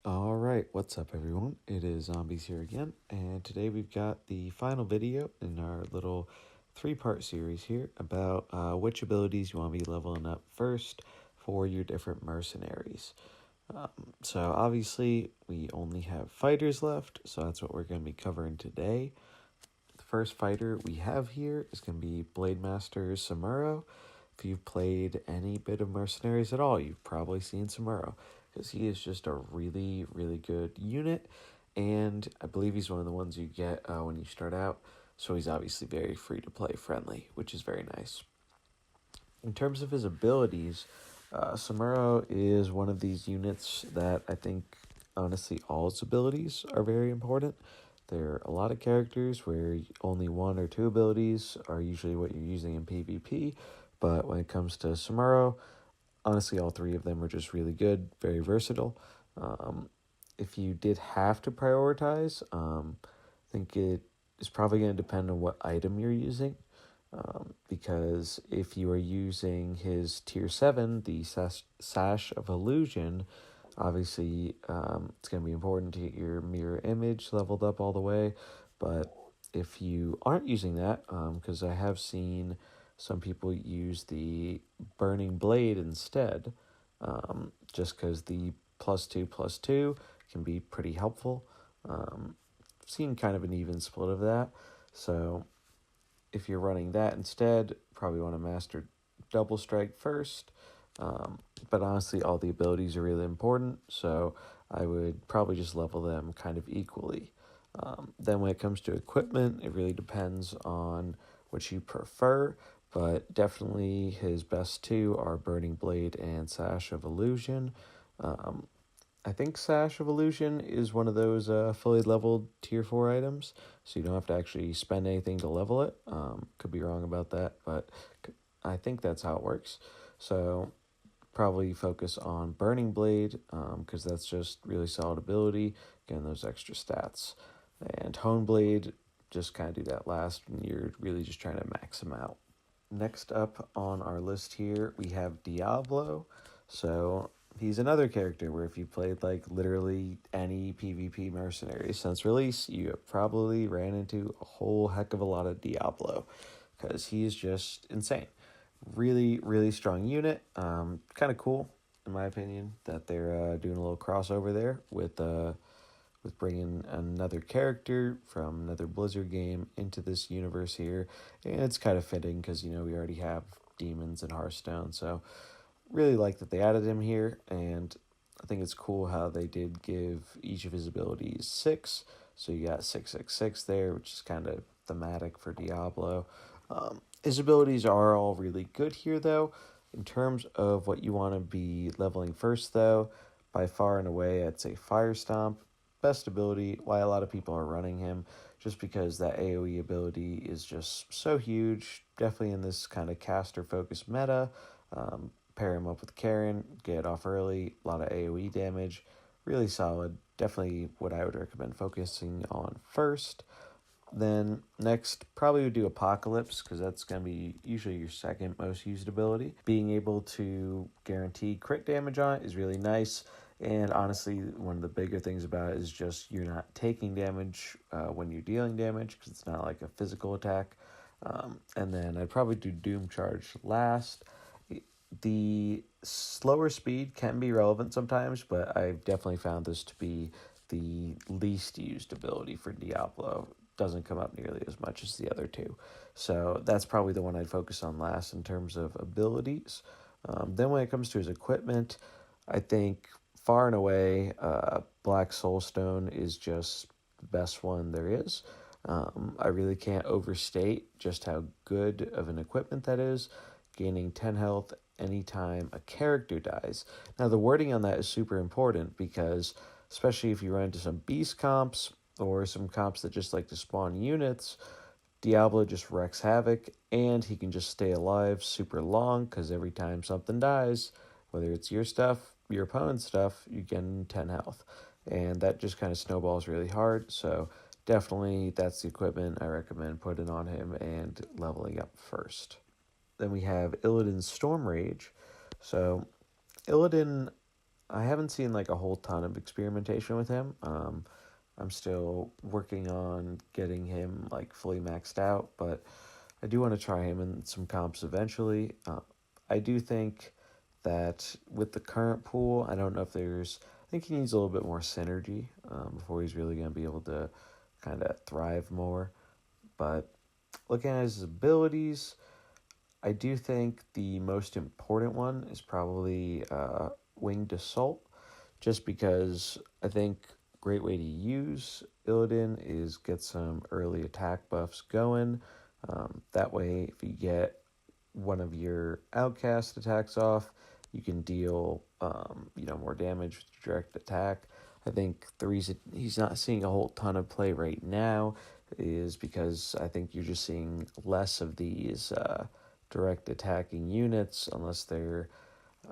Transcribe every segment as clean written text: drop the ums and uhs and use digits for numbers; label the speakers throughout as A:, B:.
A: Alright, what's up everyone? It is Zombies here again, and today we've got the final video in our little three-part series here about which abilities you want to be leveling up first for your different mercenaries. So obviously we only have fighters left, so that's what we're going to be covering today. The first fighter we have here is going to be Blademaster Samuro. If you've played any bit of Mercenaries at all, you've probably seen Samuro, because he is just a really, really good unit, and I believe he's one of the ones you get when you start out, so he's obviously very free-to-play friendly, which is very nice. In terms of his abilities, Samuro is one of these units that I think, honestly, all its abilities are very important. There are a lot of characters where only one or two abilities are usually what you're using in PvP, but when it comes to Samuro, honestly, all three of them are just really good, very versatile. If you did have to prioritize, I think it is probably going to depend on what item you're using. Because if you are using his tier 7, the Sash of Illusion, obviously it's going to be important to get your mirror image leveled up all the way. But if you aren't using that, because I have seen some people use the Burning Blade instead, just because the +2/+2 can be pretty helpful. I've seen kind of an even split of that. So if you're running that instead, probably want to master Double Strike first. But honestly, all the abilities are really important, so I would probably just level them kind of equally. Then when it comes to equipment, it really depends on what you prefer, but definitely his best two are Burning Blade and Sash of Illusion. I think Sash of Illusion is one of those fully leveled tier 4 items, so you don't have to actually spend anything to level it. Could be wrong about that, but I think that's how it works. So probably focus on Burning Blade, because that's just really solid ability, getting those extra stats. And Hone Blade, just kind of do that last when you're really just trying to max them out. Next up on our list here, we have Diablo. So he's another character where if you played like literally any PvP mercenary since release, you have probably ran into a whole heck of a lot of Diablo, because he's just insane. Really, really strong unit. Kind of cool, in my opinion, that they're doing a little crossover there with bringing another character from another Blizzard game into this universe here. And it's kind of fitting because, we already have demons in Hearthstone. So really like that they added him here. And I think it's cool how they did give each of his abilities 6. So you got 666 there, which is kind of thematic for Diablo. His abilities are all really good here, though. In terms of what you want to be leveling first, though, by far and away, I'd say Fire Stomp. Best ability, why a lot of people are running him, just because that AoE ability is just so huge. Definitely in this kind of caster-focused meta. Pair him up with Karen, get it off early, a lot of AoE damage. Really solid. Definitely what I would recommend focusing on first. Then next, probably would do Apocalypse, because that's going to be usually your second most used ability. Being able to guarantee crit damage on it is really nice. And honestly, one of the bigger things about it is just you're not taking damage when you're dealing damage, because it's not like a physical attack. And then I'd probably do Doom Charge last. The slower speed can be relevant sometimes, but I've definitely found this to be the least used ability for Diablo. Doesn't come up nearly as much as the other two. So that's probably the one I'd focus on last in terms of abilities. Then when it comes to his equipment, I think far and away, Black Soulstone is just the best one there is. I really can't overstate just how good of an equipment that is. Gaining 10 health anytime a character dies. Now, the wording on that is super important because, especially if you run into some beast comps or some comps that just like to spawn units, Diablo just wreaks havoc, and he can just stay alive super long because every time something dies, whether it's your stuff, your opponent's stuff, you get 10 health. And that just kind of snowballs really hard, so definitely that's the equipment I recommend putting on him and leveling up first. Then we have Illidan Stormrage. So Illidan, I haven't seen like a whole ton of experimentation with him. I'm still working on getting him like fully maxed out, but I do want to try him in some comps eventually. I do think that with the current pool, I don't know if there's. I think he needs a little bit more synergy before he's really going to be able to kind of thrive more. But looking at his abilities, I do think the most important one is probably Winged Assault, just because I think great way to use Illidan is get some early attack buffs going. That way, if you get one of your outcast attacks off, you can deal more damage with direct attack. I think the reason he's not seeing a whole ton of play right now is because I think you're just seeing less of these direct attacking units, unless they're,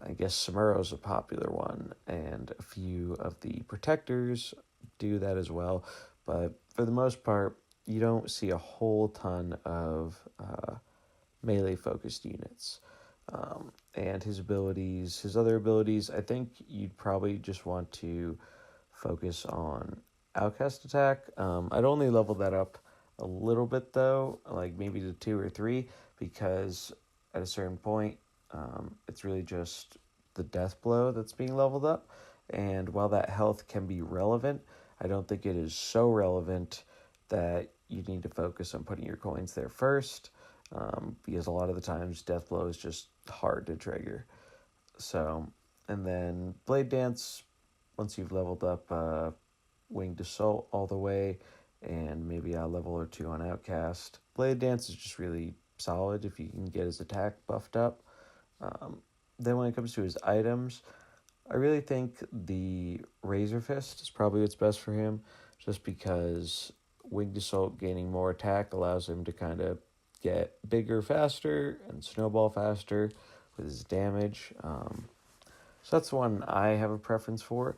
A: I guess Samuro's a popular one, and a few of the protectors do that as well. But for the most part, you don't see a whole ton of melee focused units. And his other abilities, I think you'd probably just want to focus on outcast attack. I'd only level that up a little bit though, like maybe to 2 or 3, because at a certain point, it's really just the death blow that's being leveled up. And while that health can be relevant, I don't think it is so relevant that you need to focus on putting your coins there first, because a lot of the times death blow is just hard to trigger. So, and then Blade Dance, once you've leveled up Winged Assault all the way, and maybe a level or 2 on Outcast, Blade Dance is just really solid if you can get his attack buffed up. Then when it comes to his items, I really think the Razor Fist is probably what's best for him, just because Winged Assault gaining more attack allows him to kind of get bigger faster and snowball faster with his damage. So that's the one I have a preference for,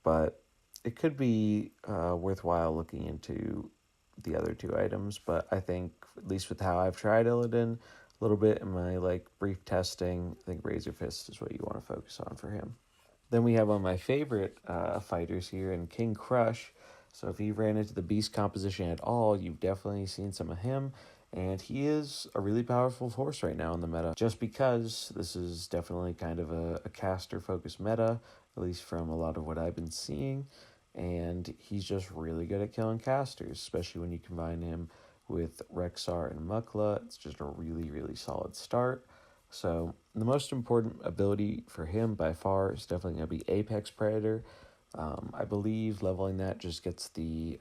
A: but it could be worthwhile looking into the other 2 items. But I think, at least with how I've tried Illidan a little bit in my brief testing, I think Razor Fist is what you want to focus on for him. Then we have one of my favorite fighters here in King Krush. So if you ran into the beast composition at all, you've definitely seen some of him. And he is a really powerful force right now in the meta, just because this is definitely kind of a caster-focused meta, at least from a lot of what I've been seeing. And he's just really good at killing casters, especially when you combine him with Rexxar and Mukla. It's just a really, really solid start. So the most important ability for him by far is definitely going to be Apex Predator. I believe leveling that just gets the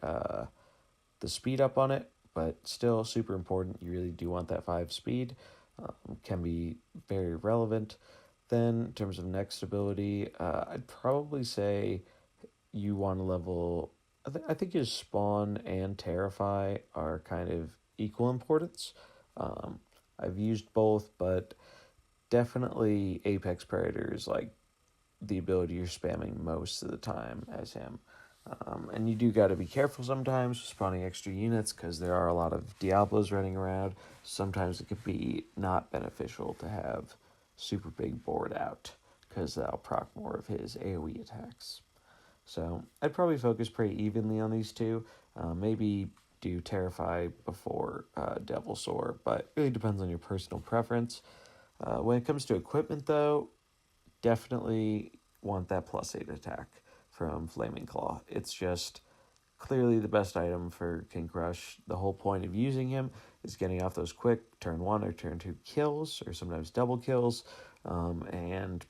A: speed up on it, but still super important. You really do want that 5 speed. Can be very relevant. Then in terms of next ability, I'd probably say you want to level. I think his Spawn and Terrify are kind of equal importance. I've used both, but definitely Apex Predator is the ability you're spamming most of the time as him. And you do got to be careful sometimes with spawning extra units, because there are a lot of Diablos running around. Sometimes it could be not beneficial to have super big board out, because that'll proc more of his AoE attacks. So I'd probably focus pretty evenly on these 2. Maybe do Terrify before Devilsaur, but it really depends on your personal preference. When it comes to equipment, though, definitely want that +8 attack from Flaming Claw. It's just clearly the best item for King Krush. The whole point of using him is getting off those quick turn 1 or turn 2 kills, or sometimes double kills, and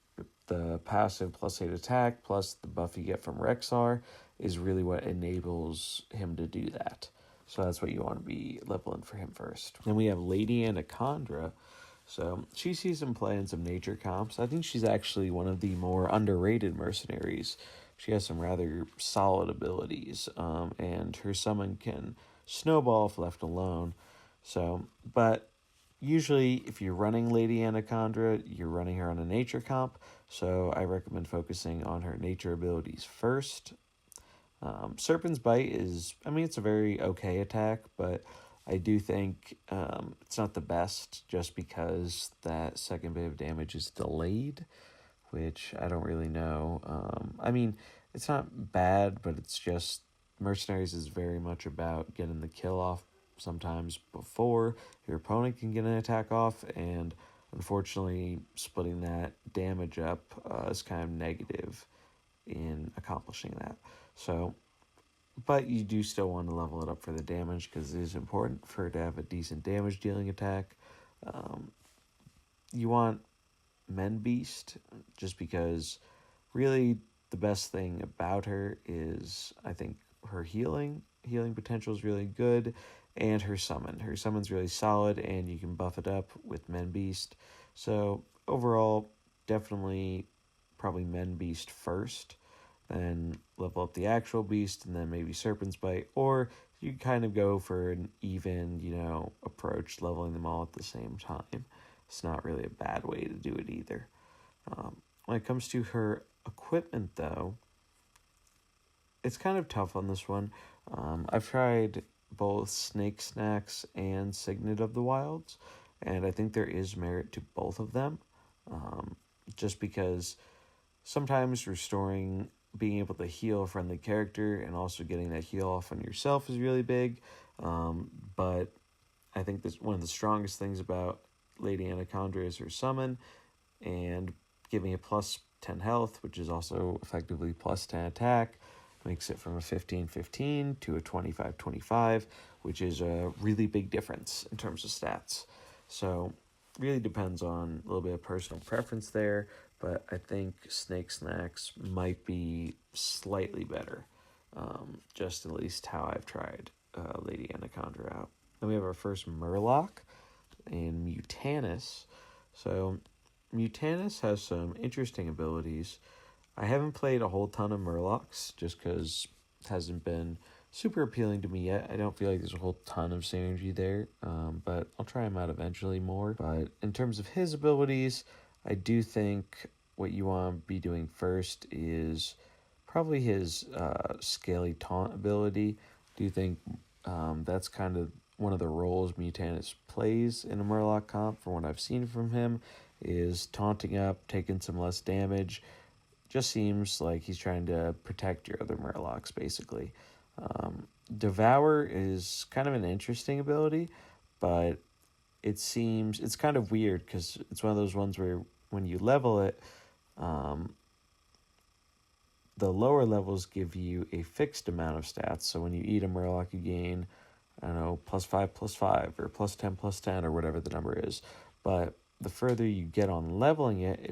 A: the passive +8 attack plus the buff you get from Rexxar is really what enables him to do that. So that's what you want to be leveling for him first. Then we have Lady Anacondra. So she sees him play in some nature comps. I think she's actually one of the more underrated mercenaries. She has some rather solid abilities, and her summon can snowball if left alone. So, but usually if you're running Lady Anacondra, you're running her on a nature comp. So I recommend focusing on her nature abilities first. Serpent's Bite is, it's a very okay attack, but I do think it's not the best, just because that second bit of damage is delayed, which I don't really know. I mean, it's not bad, but it's just Mercenaries is very much about getting the kill off sometimes before your opponent can get an attack off, and unfortunately splitting that damage up is kind of negative in accomplishing that. So, but you do still want to level it up for the damage because it is important for it to have a decent damage dealing attack. You want Men Beast just because really the best thing about her is, I think, her healing potential is really good, and her summon's really solid, and you can buff it up with Men Beast. So overall, definitely probably Men Beast first, then level up the actual beast, and then maybe Serpent's Bite, or you kind of go for an even, approach, leveling them all at the same time. It's not really a bad way to do it either. When it comes to her equipment, though, it's kind of tough on this one. I've tried both Snake Snacks and Signet of the Wilds, and I think there is merit to both of them, just because sometimes being able to heal a friendly character and also getting that heal off on yourself is really big, but I think that's one of the strongest things about Lady Anacondra is her summon, and giving it plus 10 health, which is also effectively plus 10 attack, makes it from a 15-15 to a 25-25, which is a really big difference in terms of stats. So really depends on a little bit of personal preference there, but I think Snake Snacks might be slightly better, just at least how I've tried Lady Anacondra out. Then we have our first Murloc in Mutanus. So Mutanus has some interesting abilities. I haven't played a whole ton of Murlocs just because it hasn't been super appealing to me yet. I don't feel like there's a whole ton of synergy there, but I'll try him out eventually more. But in terms of his abilities, I do think what you want to be doing first is probably his Scaly Taunt ability. I do think that's kind of one of the roles Mutanus plays in a Murloc comp, from what I've seen from him, is taunting up, taking some less damage. Just seems like he's trying to protect your other Murlocs, basically. Devour is kind of an interesting ability, but it's kind of weird because it's one of those ones where when you level it, the lower levels give you a fixed amount of stats. So when you eat a Murloc, you gain, I don't know, +5/+5 or +10/+10 or whatever the number is. But the further you get on leveling it,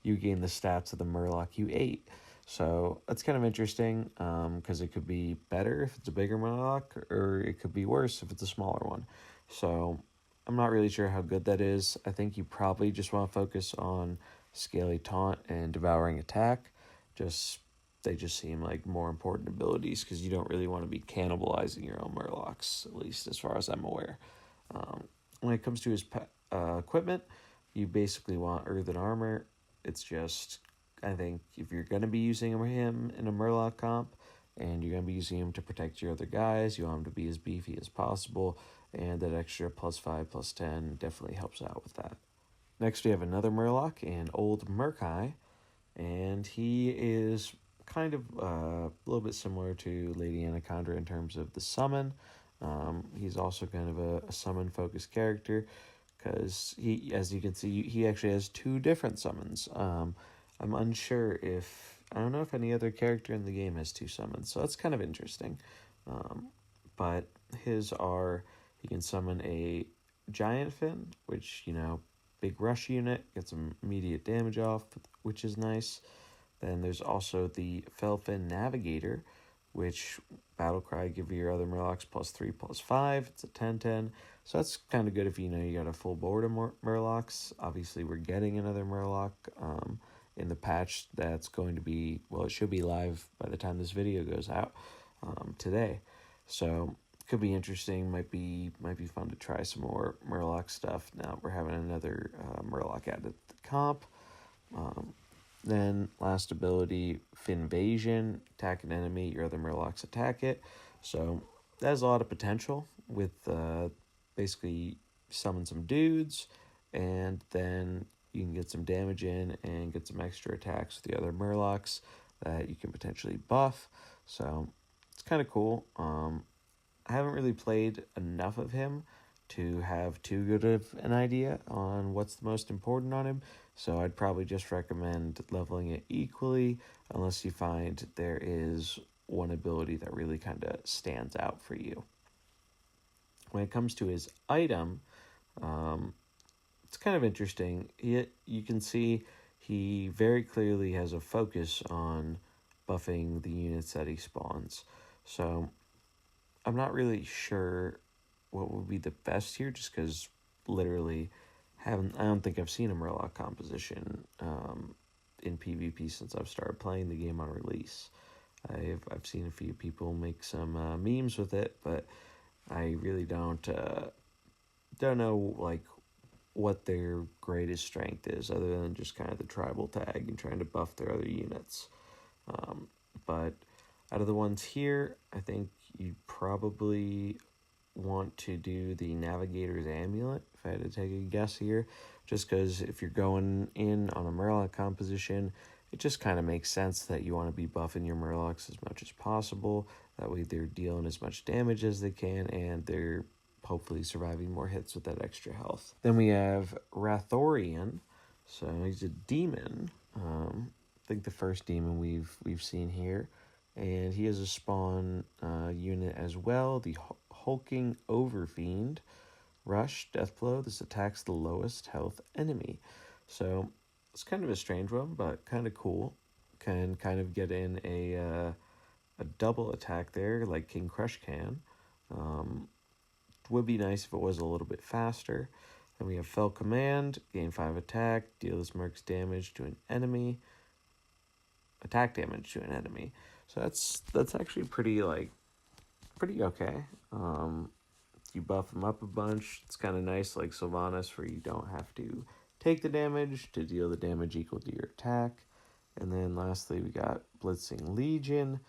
A: you gain the stats of the Murloc you ate. So that's kind of interesting because it could be better if it's a bigger Murloc, or it could be worse if it's a smaller one. So I'm not really sure how good that is. I think you probably just want to focus on Scaly Taunt and Devouring Attack. They just seem like more important abilities because you don't really want to be cannibalizing your own Murlocs, at least as far as I'm aware. When it comes to his equipment, you basically want Earthen Armor. It's just, I think, if you're going to be using him in a Murloc comp, and you're going to be using him to protect your other guys, you want him to be as beefy as possible, and that extra +5/+10 definitely helps out with that. Next, we have another Murloc, an old Murk-Eye, and he is kind of a little bit similar to Lady Anacondra in terms of the summon. He's also kind of a summon-focused character, because he, as you can see, he actually has two different summons. I'm unsure I don't know if any other character in the game has two summons, so that's kind of interesting. But his are, he can summon a Giant Fin, which, big rush unit, gets some immediate damage off, which is nice. Then there's also the Felfin Navigator, which Battlecry give your other Murlocs +3/+5. It's a 10/10. So that's kind of good if you got a full board of Murlocs. Obviously, we're getting another Murloc in the patch that's going to be, it should be live by the time this video goes out today. So could be interesting. Might be fun to try some more Murloc stuff. Now we're having another Murloc added to the comp. Then last ability, Finvasion. Attack an enemy, your other Murlocs attack it. So that has a lot of potential with basically summon some dudes, and then you can get some damage in and get some extra attacks with the other Murlocs that you can potentially buff. So it's kind of cool. I haven't really played enough of him to have too good of an idea on what's the most important on him. So I'd probably just recommend leveling it equally unless you find there is one ability that really kind of stands out for you. When it comes to his item, it's kind of interesting. You can see he very clearly has a focus on buffing the units that he spawns. So I'm not really sure what would be the best here, just because literally I don't think I've seen a Murloc composition in PvP since I've started playing the game on release. I've seen a few people make some memes with it, but I really don't know like what their greatest strength is, other than just kind of the tribal tag and trying to buff their other units. But out of the ones here, I think you probably want to do the Navigator's Amulet, if I had to take a guess here, just because if you're going in on a Murloc composition, it just kind of makes sense that you want to be buffing your Murlocs as much as possible. That way they're dealing as much damage as they can, and they're hopefully surviving more hits with that extra health. Then we have Rathorian. So he's a demon. I think the first demon we've seen here. And he has a spawn unit as well, the Hulking Overfiend. Rush, Deathblow. This attacks the lowest health enemy. So it's kind of a strange one, but kind of cool. Can kind of get in a double attack there, like King Krush can. Would be nice if it was a little bit faster. Then we have Fell Command, gain 5 attack, deal this Merc's damage to an enemy. Attack damage to an enemy. So that's actually pretty okay. You buff them up a bunch. It's kind of nice, like Slyvanas, where you don't have to take the damage to deal the damage equal to your attack. And then lastly, we got Blitzing Legion.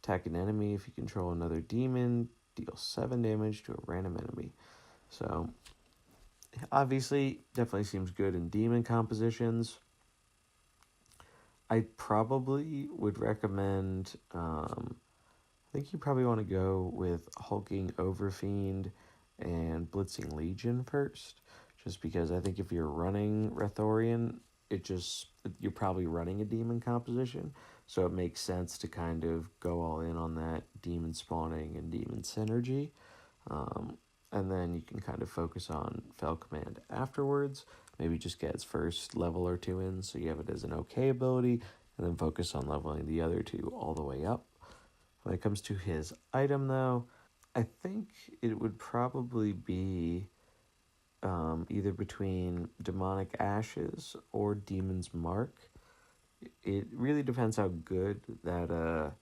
A: Attack an enemy if you control another demon. Deal 7 damage to a random enemy. So, obviously, definitely seems good in demon compositions. I probably would recommend, I think you probably want to go with Hulking Overfiend and Blitzing Legion first, just because I think if you're running Rathorian, you're probably running a demon composition, so it makes sense to kind of go all in on that demon spawning and demon synergy, and then you can kind of focus on Fell Command afterwards. Maybe just get its first level or 2 in, so you have it as an okay ability, and then focus on leveling the other 2 all the way up. When it comes to his item, though, I think it would probably be either between Demonic Ashes or Demon's Mark. It really depends how good that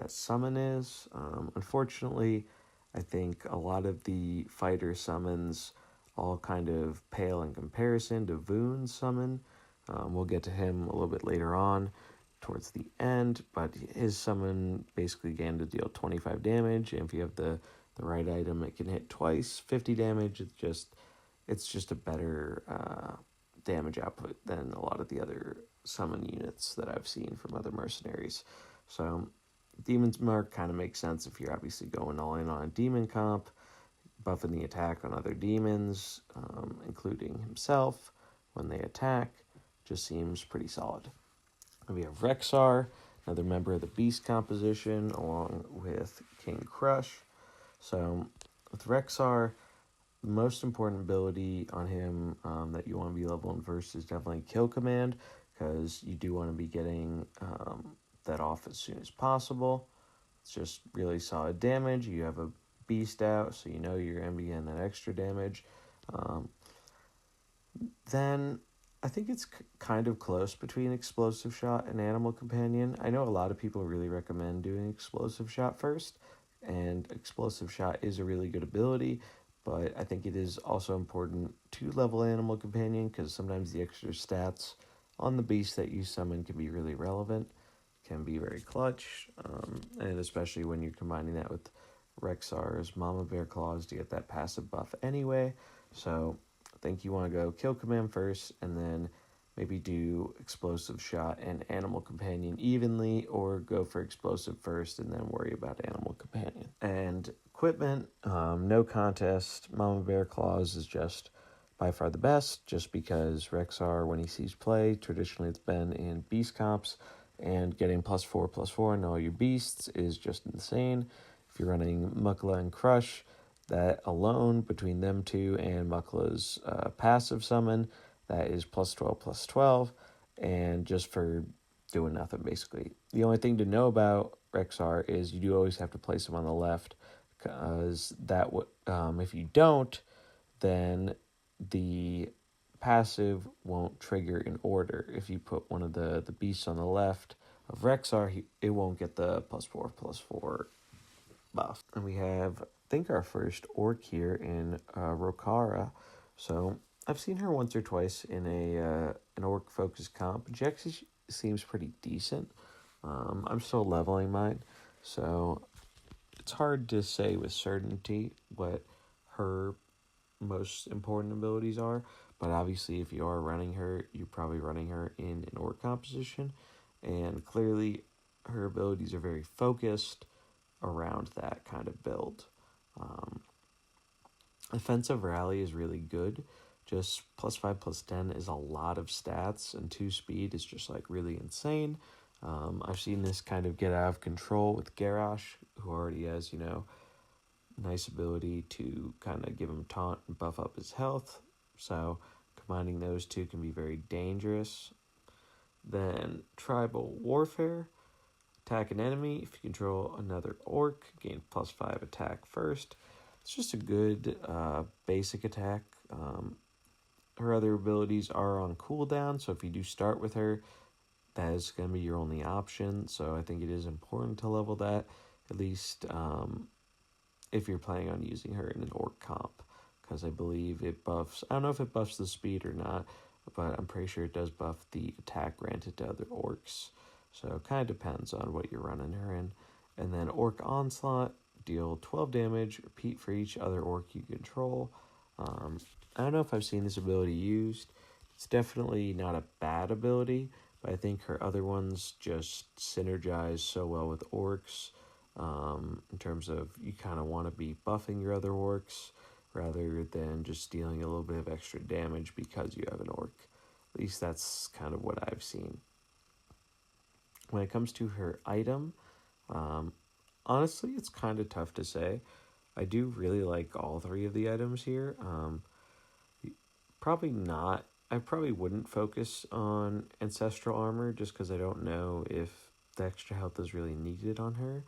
A: summon is. Unfortunately, I think a lot of the fighter summons all kind of pale in comparison to Voone's summon. We'll get to him a little bit later on towards the end, but his summon basically gained to deal 25 damage, and if you have the right item, it can hit twice, 50 damage. It's just a better damage output than a lot of the other summon units that I've seen from other mercenaries. So Demon's Mark kind of makes sense if you're obviously going all in on a demon comp, buffing the attack on other demons, including himself when they attack. Just seems pretty solid. And we have Rexxar, another member of the Beast composition, along with King Krush. So with Rexxar, the most important ability on him that you want to be leveling first is definitely Kill Command, because you do want to be getting that off as soon as possible. It's just really solid damage. You have a beast out, so you know you're going to be getting that extra damage. Then I think it's kind of close between Explosive Shot and Animal Companion. I know a lot of people really recommend doing Explosive Shot first, and Explosive Shot is a really good ability, but I think it is also important to level Animal Companion, because sometimes the extra stats on the beast that you summon can be really relevant, can be very clutch, and especially when you're combining that with Rexxar's Mama Bear Claws to get that passive buff anyway. So I think you want to go Kill Command first, and then maybe do Explosive Shot and Animal Companion evenly, or go for Explosive first and then worry about Animal Companion. And equipment, no contest. Mama Bear Claws is just by far the best, just because Rexxar, when he sees play, traditionally it's been in beast comps, and getting +4/+4 on all your beasts is just insane. If you're running Mukla and Krush, that alone, between them two and Mukla's passive summon, that is +12/+12, and just for doing nothing, basically. The only thing to know about Rexxar is you do always have to place him on the left, because that if you don't, then the passive won't trigger in order. If you put one of the beasts on the left of Rexxar, it won't get the +4/+4 buff. And we have, I think, our first orc here in Rokara. So I've seen her once or twice in an orc focused comp. She actually seems pretty decent. I'm still leveling mine, so it's hard to say with certainty what her most important abilities are. But obviously, if you are running her, you're probably running her in an orc composition, and clearly her abilities are very focused around that kind of build. Offensive Rally is really good. Just +5/+10 is a lot of stats, and 2 speed is just like really insane. I've seen this kind of get out of control with Garrosh, who already has, nice ability to kind of give him taunt and buff up his health. So combining those two can be very dangerous. Then Tribal Warfare. Attack an enemy. If you control another orc, gain +5 attack first. It's just a good basic attack. Her other abilities are on cooldown, so if you do start with her, that is going to be your only option. So I think it is important to level that, at least if you're planning on using her in an orc comp, because I believe it buffs, I don't know if it buffs the speed or not, but I'm pretty sure it does buff the attack granted to other orcs. So it kind of depends on what you're running her in. And then Orc Onslaught, deal 12 damage, repeat for each other orc you control. I don't know if I've seen this ability used. It's definitely not a bad ability, but I think her other ones just synergize so well with orcs, in terms of you kind of want to be buffing your other orcs rather than just dealing a little bit of extra damage because you have an orc. At least that's kind of what I've seen. When it comes to her item, honestly, it's kind of tough to say. I do really like all 3 of the items here. Probably not. I probably wouldn't focus on Ancestral Armor just because I don't know if the extra health is really needed on her.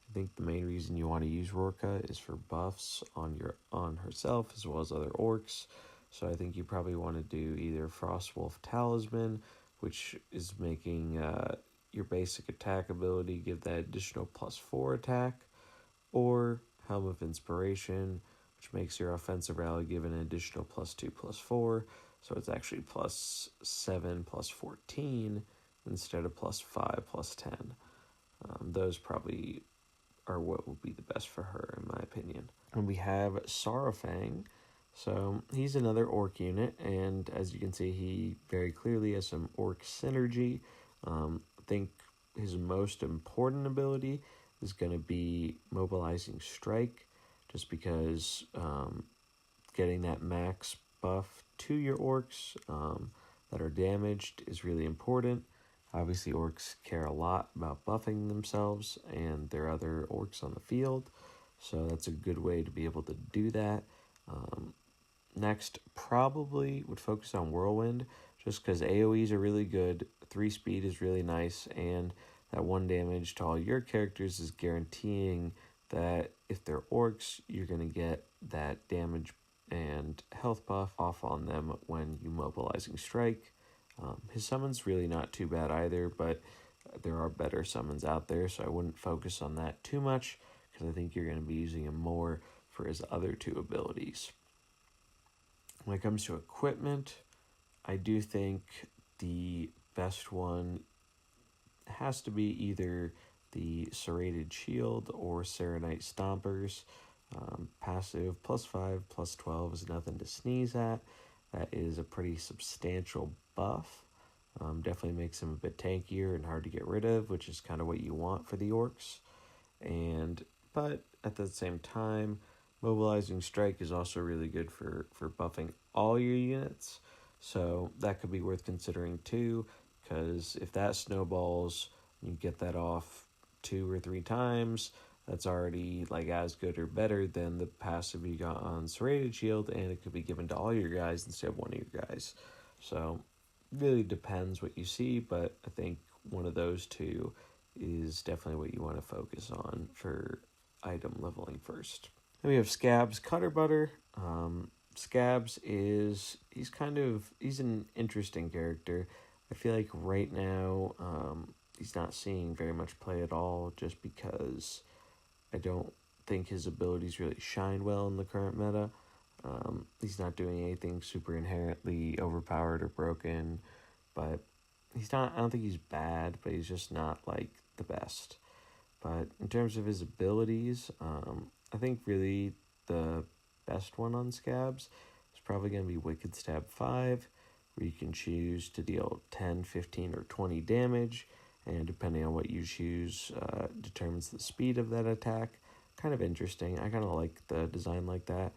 A: I think the main reason you want to use Rorka is for buffs on herself as well as other orcs. So I think you probably want to do either Frostwolf Talisman, which is making your basic attack ability give that additional +4 attack, or Helm of Inspiration, which makes your offensive rally give an additional +2/+4, so it's actually +7/+14 instead of +5/+10. Those probably are what will be the best for her, in my opinion. And we have Saurfang. So he's another orc unit, and as you can see, he very clearly has some orc synergy. I think his most important ability is going to be Mobilizing Strike, just because getting that max buff to your orcs that are damaged is really important. Obviously, orcs care a lot about buffing themselves and their other orcs on the field, so that's a good way to be able to do that. Next, probably would focus on Whirlwind, just because AoEs are really good, 3 speed is really nice, and that 1 damage to all your characters is guaranteeing that if they're orcs, you're going to get that damage and health buff off on them when you Mobilizing Strike. His summon's really not too bad either, but there are better summons out there, so I wouldn't focus on that too much, because I think you're going to be using him more for his other 2 abilities. When it comes to equipment, I do think the best one has to be either the Serrated Shield or Serenite Stompers. Passive +5/+12 is nothing to sneeze at. That is a pretty substantial buff. Definitely makes him a bit tankier and hard to get rid of, which is kind of what you want for the orcs. But at the same time, mobilizing strike is also really good for buffing all your units. So that could be worth considering too, because if that snowballs, you get that off 2 or 3 times. That's already like as good or better than the passive you got on Serrated Shield, and it could be given to all your guys instead of one of your guys. So really depends what you see, but I think one of those two is definitely what you want to focus on for item leveling first. Then we have Scabbs Cutterbutter. Scabbs he's an interesting character. I feel like right now he's not seeing very much play at all, just because I don't think his abilities really shine well in the current meta. He's not doing anything super inherently overpowered or broken, but I don't think he's bad, but he's just not like the best. But in terms of his abilities, I think really the best one on Scabbs is probably going to be Wicked Stab 5, where you can choose to deal 10, 15, or 20 damage, and depending on what you choose, determines the speed of that attack. Kind of interesting. I kind of like the design like that.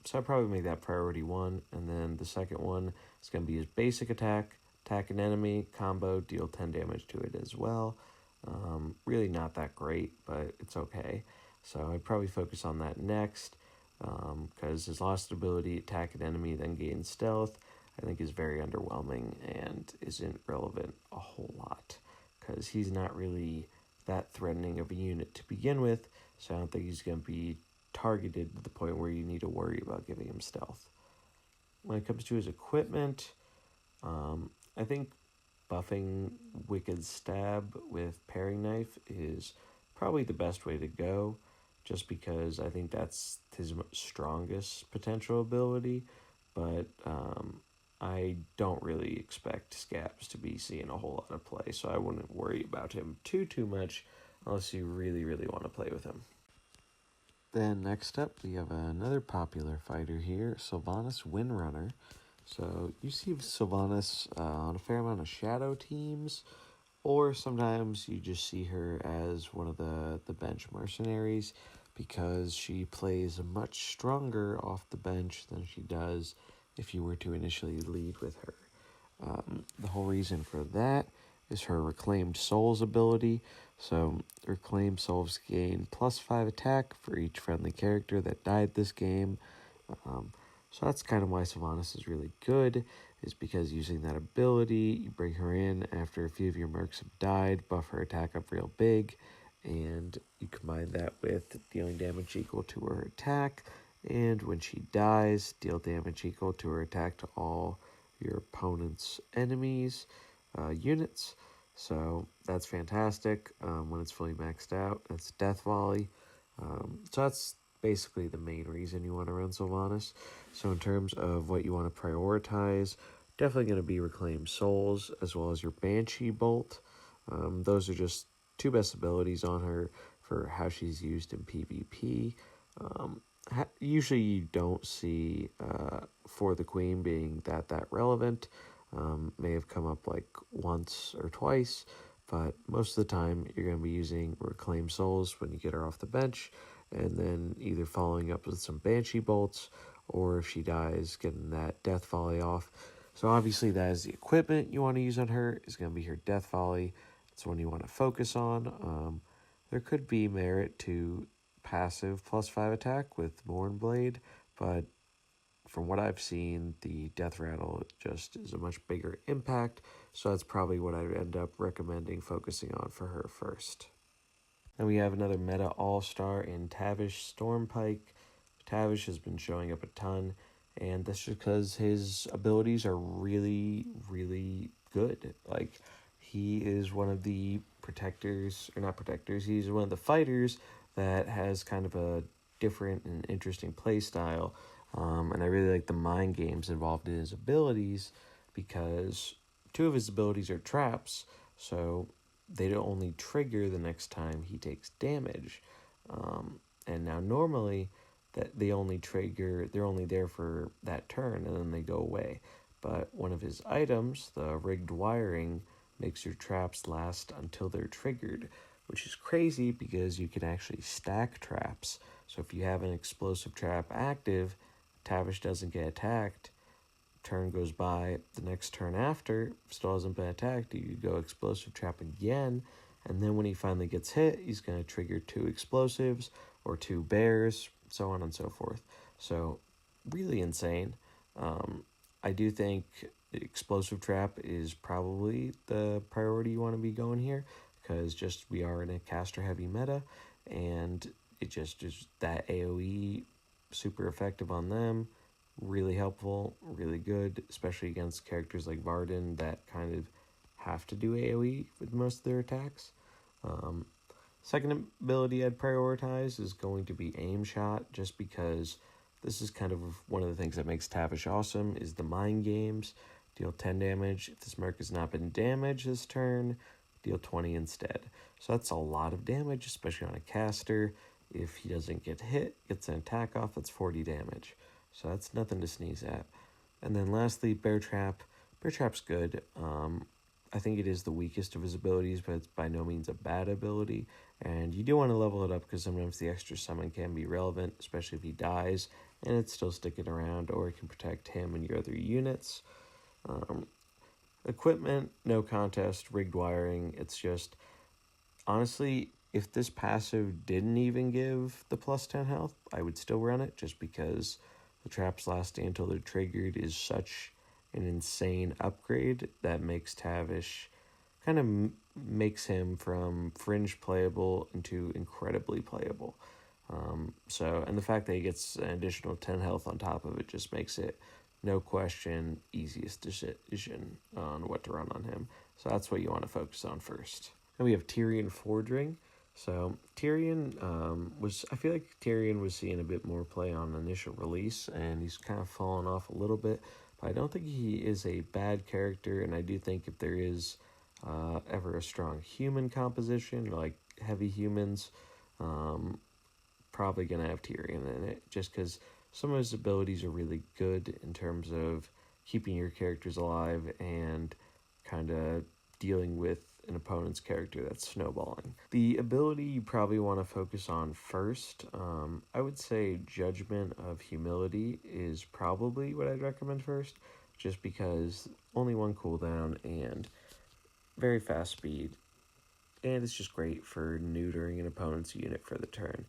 A: So I'd probably make that priority 1, and then the second one is going to be his basic attack, attack an enemy, combo, deal 10 damage to it as well. Really not that great, but it's okay. So I'd probably focus on that next, because his last ability, attack an enemy, then gain stealth, I think is very underwhelming and isn't relevant a whole lot, because he's not really that threatening of a unit to begin with, so I don't think he's going to be targeted to the point where you need to worry about giving him stealth. When it comes to his equipment, I think buffing Wicked Stab with Paring Knife is probably the best way to go, just because I think that's his strongest potential ability, but I don't really expect Scabbs to be seeing a whole lot of play, so I wouldn't worry about him too much unless you really, really want to play with him. Then next up, we have another popular fighter here, Slyvanas Windrunner. So you see Slyvanas on a fair amount of shadow teams, or sometimes you just see her as one of the bench mercenaries, because she plays much stronger off the bench than she does if you were to initially lead with her. The whole reason for that is her Reclaimed Souls ability. So Reclaimed Souls gain +5 attack for each friendly character that died this game. So that's kind of why Slyvanas is really good, is because using that ability, you bring her in after a few of your mercs have died, buff her attack up real big, and you combine that with dealing damage equal to her attack, and when she dies, deal damage equal to her attack to all your opponent's enemies units. So that's fantastic when it's fully maxed out. That's Death Volley. So that's basically the main reason you want to run Slyvanas. So in terms of what you want to prioritize, definitely going to be Reclaimed Souls as well as your Banshee Bolt. Those are just two best abilities on her for how she's used in PvP. Usually you don't see For the Queen being that relevant. May have come up like once or twice, but most of the time you're going to be using Reclaimed Souls when you get her off the bench, and then either following up with some Banshee Bolts, or if she dies, getting that Death Volley off. So obviously that is the equipment you want to use on her, is going to be her Death Volley. It's one you want to focus on. There could be merit to passive +5 attack with Mournblade, but from what I've seen, the Death Rattle just is a much bigger impact, so that's probably what I'd end up recommending focusing on for her first. Then we have another meta all-star in Tavish Stormpike. Tavish has been showing up a ton, and that's just because his abilities are really, really good. Like, he is one of the protectors, or not protectors, he's one of the fighters that has kind of a different and interesting play style. And I really like the mind games involved in his abilities, because 2 of his abilities are traps, so they don't only trigger the next time he takes damage. And now normally that they're only there for that turn and then they go away. but one of his items, the rigged wiring, makes your traps last until they're triggered, which is crazy because you can actually stack traps. So if you have an explosive trap active, Tavish doesn't get attacked, turn goes by, the next turn after, still hasn't been attacked, you go explosive trap again, and then when he finally gets hit, he's going to trigger 2 explosives or 2 bears, so on and so forth. So really insane. I do think explosive trap is probably the priority you want to be going here, because just we are in a caster heavy meta, and it just is that AoE super effective on them, really helpful, really good, especially against characters like Varden that kind of have to do AoE with most of their attacks. Second ability I'd prioritize is going to be Aim Shot, just because this is kind of one of the things that makes Tavish awesome, is the mind games. Deal 10 damage. If this Merc has not been damaged this turn, deal 20 instead. So that's a lot of damage, especially on a caster. If he doesn't get hit, gets an attack off, that's 40 damage. So that's nothing to sneeze at. And then lastly, Bear Trap. Bear Trap's good. I think it is the weakest of his abilities, but it's by no means a bad ability. And you do want to level it up because sometimes the extra summon can be relevant, especially if he dies, and it's still sticking around, or it can protect him and your other units. Equipment, no contest, rigged wiring. It's just, honestly, if this passive didn't even give the plus 10 health, I would still run it, just because the traps lasting until they're triggered is such an insane upgrade that makes Tavish kind of makes him from fringe playable into incredibly playable. And the fact that he gets an additional 10 health on top of it just makes it, no question, easiest decision on what to run on him. So that's what you want to focus on first. And we have Tirion Fordring. So Tirion I feel like Tirion was seeing a bit more play on initial release, and he's kind of fallen off a little bit. But I don't think he is a bad character, and I do think if there is ever a strong human composition, like heavy humans, probably going to have Tirion in it, just because some of his abilities are really good in terms of keeping your characters alive and kind of dealing with an opponent's character that's snowballing. The ability you probably want to focus on first, I would say Judgment of Humility is probably what I'd recommend first, just because only one cooldown and very fast speed, and it's just great for neutering an opponent's unit for the turn.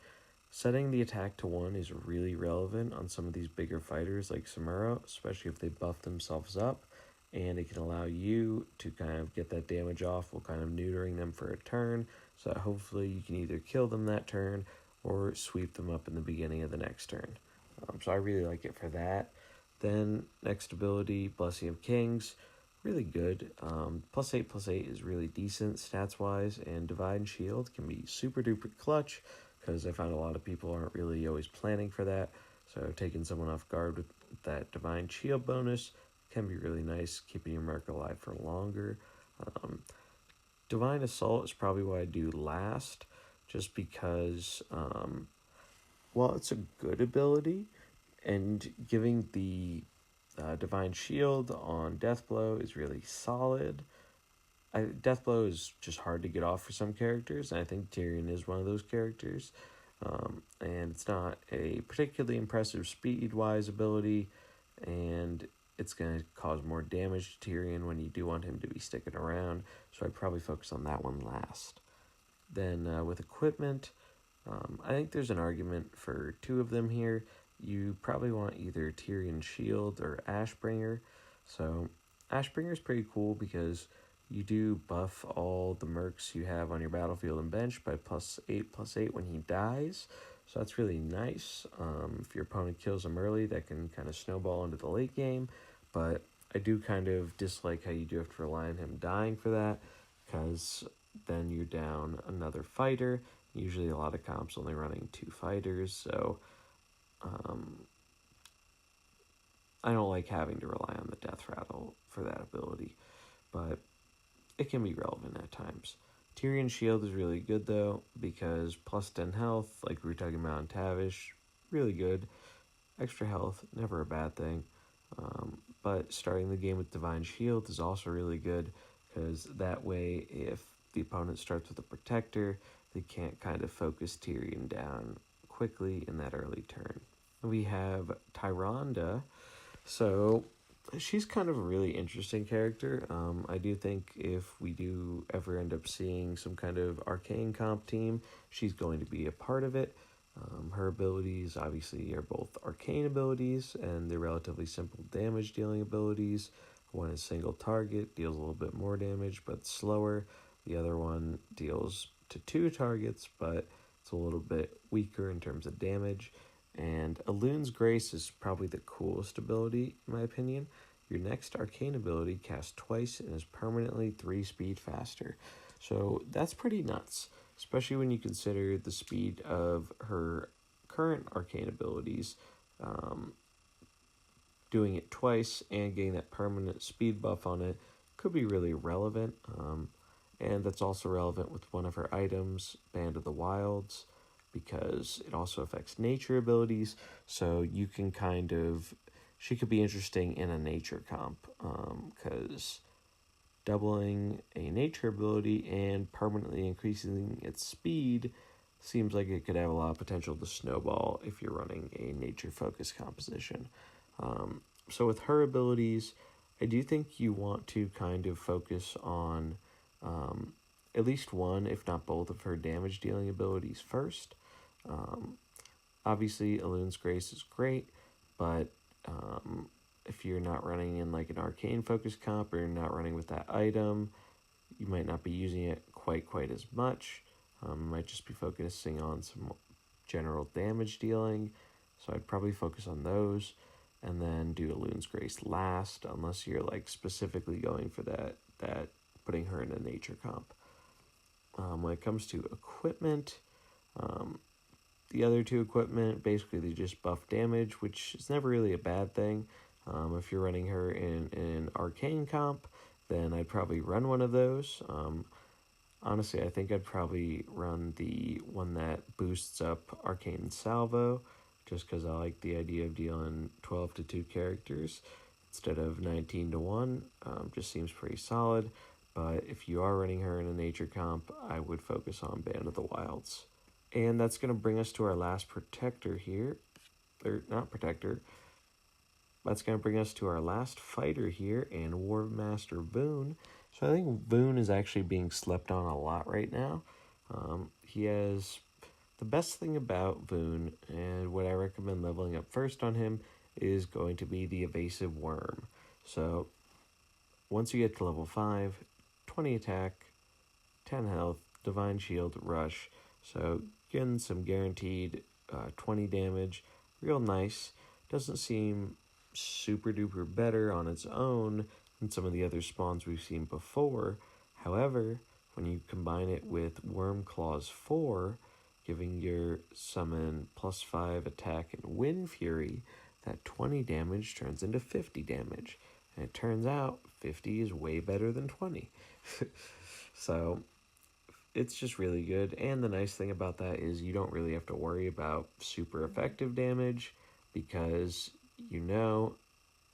A: Setting the attack to 1 is really relevant on some of these bigger fighters like Samuro, especially if they buff themselves up, and it can allow you to kind of get that damage off while kind of neutering them for a turn, so that hopefully you can either kill them that turn or sweep them up in the beginning of the next turn. So I really like it for that. Then next ability, Blessing of Kings, really good. +8/+8 is really decent stats wise, and Divine Shield can be super duper clutch, because I found a lot of people aren't really always planning for that. So taking someone off guard with that Divine Shield bonus can be really nice, keeping your Merc alive for longer. Divine Assault is probably what I do last, just because, while it's a good ability, and giving the Divine Shield on Deathblow is really solid. Deathblow is just hard to get off for some characters, and I think Tirion is one of those characters. And it's not a particularly impressive speed-wise ability, and it's going to cause more damage to Tirion when you do want him to be sticking around, so I'd probably focus on that one last. Then with equipment, I think there's an argument for 2 of them here. You probably want either Tirion Shield or Ashbringer. So Ashbringer is pretty cool because you do buff all the mercs you have on your battlefield and bench by +8/+8 when he dies. So that's really nice. If your opponent kills him early, that can kind of snowball into the late game. But I do kind of dislike how you do have to rely on him dying for that, because then you're down another fighter. Usually a lot of comps only running 2 fighters, so I don't like having to rely on the death rattle for that ability, but it can be relevant at times. Tirion Shield is really good though, because +10 health, like we were talking about in Tavish, really good. Extra health, never a bad thing. but starting the game with Divine Shield is also really good, because that way if the opponent starts with a Protector, they can't kind of focus Tirion down quickly in that early turn. We have Tyrande. So she's kind of a really interesting character. I do think if we do ever end up seeing some kind of arcane comp team, she's going to be a part of it. Her abilities obviously are both arcane abilities, and they're relatively simple damage dealing abilities. One is single target, deals a little bit more damage but slower. The other one deals to 2 targets, but it's a little bit weaker in terms of damage. And Illidan's Grace is probably the coolest ability, in my opinion. Your next arcane ability casts twice and is permanently 3 speed faster. So that's pretty nuts, especially when you consider the speed of her current arcane abilities. Doing it twice and getting that permanent speed buff on it could be really relevant. And that's also relevant with one of her items, Band of the Wilds, because it also affects nature abilities. So you can she could be interesting in a nature comp, because doubling a nature ability and permanently increasing its speed seems like it could have a lot of potential to snowball if you're running a nature focused composition. So with her abilities, I do think you want to kind of focus on at least one, if not both, of her damage dealing abilities first. Obviously, Illidan's Grace is great, but if you're not running in like an arcane focused comp, or you're not running with that item, you might not be using it quite as much. You might just be focusing on some general damage dealing, so I'd probably focus on those, and then do Illidan's Grace last, unless you're like specifically going for that putting her in a nature comp. When it comes to equipment, the other 2 equipment, basically they just buff damage, which is never really a bad thing. If you're running her in an arcane comp, then I'd probably run one of those. Honestly, I think I'd probably run the one that boosts up Arcane Salvo, just because I like the idea of dealing 12 to 2 characters instead of 19 to 1. Just seems pretty solid. But if you are running her in a nature comp, I would focus on Band of the Wilds. And that's going to bring us to our last protector here. Or not protector. That's going to bring us to our last fighter here, and War Master Voone. So I think Voone is actually being slept on a lot right now. He has the best thing about Voone, and what I recommend leveling up first on him, is going to be the Evasive Worm. So once you get to level 5, 20 attack, 10 health, Divine Shield, Rush. So getting some guaranteed 20 damage, real nice. Doesn't seem super duper better on its own than some of the other spawns we've seen before. However, when you combine it with Wormclaws 4, giving your summon +5 attack and Wind Fury, that 20 damage turns into 50 damage. And it turns out 50 is way better than 20. So it's just really good. And the nice thing about that is you don't really have to worry about super effective damage, because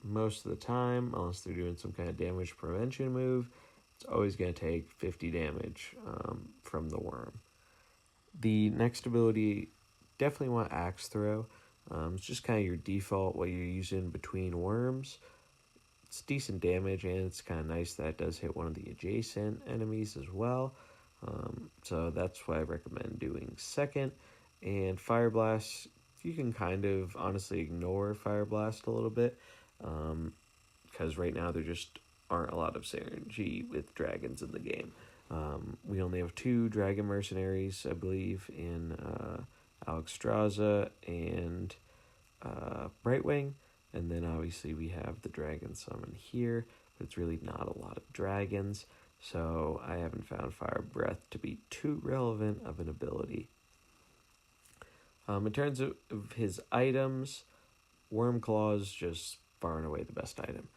A: most of the time, unless they're doing some kind of damage prevention move, it's always going to take 50 damage from the worm. The next ability, definitely want Axe Throw. It's just kind of your default, what you're using between worms. It's decent damage, and it's kind of nice that it does hit one of the adjacent enemies as well. So that's what I recommend doing second. And Fire Blast, you can kind of honestly ignore Fire Blast a little bit, because right now there just aren't a lot of synergy with dragons in the game. We only have 2 dragon mercenaries, I believe, in Alexstrasza and Brightwing, and then obviously we have the dragon summon here, but it's really not a lot of dragons, so I haven't found Fire Breath to be too relevant of an ability. In terms of his items, Wormclaw is just far and away the best item.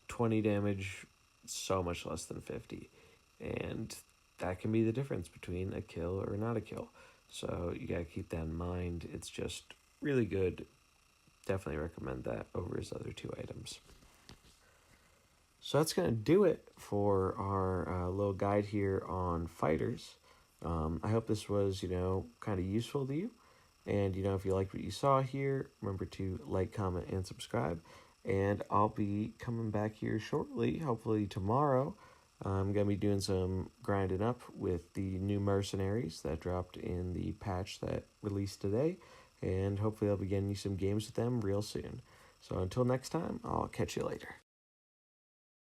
A: 20 damage, so much less than 50. And that can be the difference between a kill or not a kill. So you gotta keep that in mind. It's just really good definitely recommend that over his other 2 items. So that's going to do it for our little guide here on fighters. I hope this was, kind of useful to you. And, if you liked what you saw here, remember to like, comment, and subscribe. And I'll be coming back here shortly, hopefully tomorrow. I'm going to be doing some grinding up with the new Mercenaries that dropped in the patch that released today. And hopefully I'll be getting you some games with them real soon. So until next time, I'll catch you later.